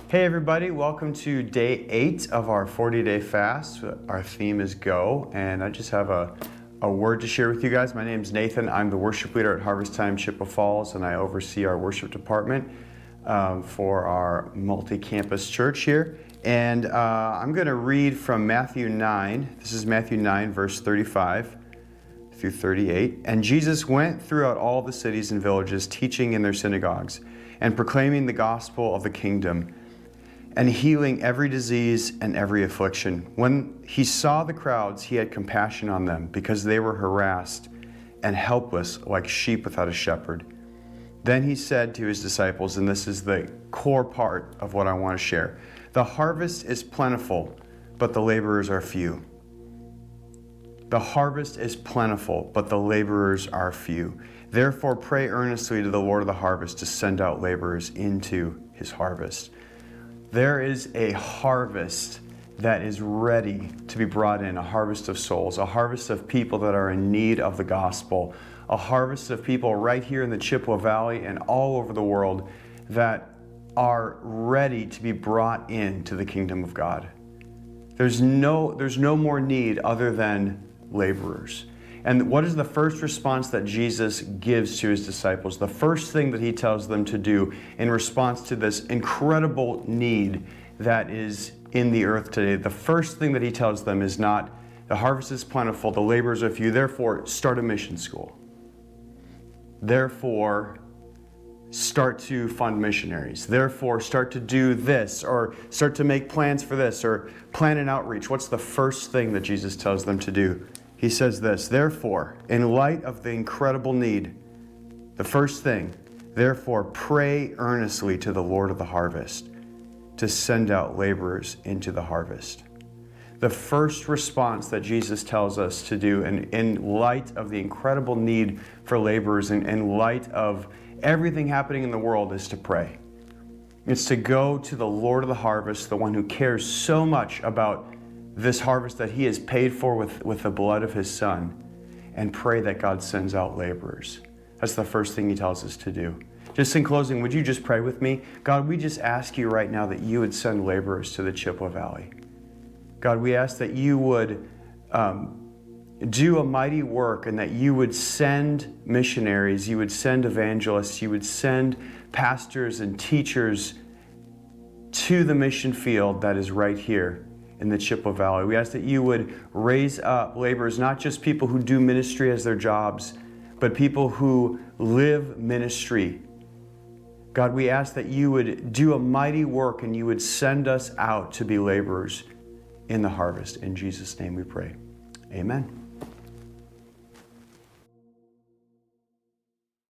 Hey everybody, welcome to day 8 of our 40-day fast. Our theme is Go, and I just have a word to share with you guys. My name is Nathan. I'm the worship leader at Harvest Time Chippewa Falls, and I oversee our worship department for our multi-campus church here. And I'm going to read from Matthew 9. This is Matthew 9, verse 35 through 38. And Jesus went throughout all the cities and villages, teaching in their synagogues and proclaiming the gospel of the kingdom, and healing every disease and every affliction. When he saw the crowds, he had compassion on them, because they were harassed and helpless like sheep without a shepherd. Then he said to his disciples, and this is the core part of what I want to share, "The harvest is plentiful, but the laborers are few." The harvest is plentiful, but the laborers are few. Therefore pray earnestly to the Lord of the harvest to send out laborers into his harvest. There is a harvest that is ready to be brought in, a harvest of souls, a harvest of people that are in need of the gospel, a harvest of people right here in the Chippewa Valley and all over the world that are ready to be brought into the kingdom of God. There's no more need other than laborers. And what is the first response that Jesus gives to his disciples? The first thing that he tells them to do in response to this incredible need that is in the earth today, the first thing that he tells them is not, the harvest is plentiful, the laborers are few, therefore start a mission school. Therefore, start to fund missionaries. Therefore, start to do this, or start to make plans for this, or plan an outreach. What's the first thing that Jesus tells them to do? He says this, therefore, in light of the incredible need, the first thing, therefore, pray earnestly to the Lord of the harvest to send out laborers into the harvest. The first response that Jesus tells us to do in light of the incredible need for laborers and in light of everything happening in the world is to pray. It's to go to the Lord of the harvest, the one who cares so much about this harvest that he has paid for with the blood of his son, and pray that God sends out laborers. That's the first thing he tells us to do. Just in closing, would you just pray with me? God, we just ask you right now that you would send laborers to the Chippewa Valley. God, we ask that you would do a mighty work, and that you would send missionaries, you would send evangelists, you would send pastors and teachers to the mission field that is right here in the Chippewa Valley. We ask that you would raise up laborers, not just people who do ministry as their jobs, but people who live ministry. God, we ask that you would do a mighty work and you would send us out to be laborers in the harvest. In Jesus' name we pray. Amen.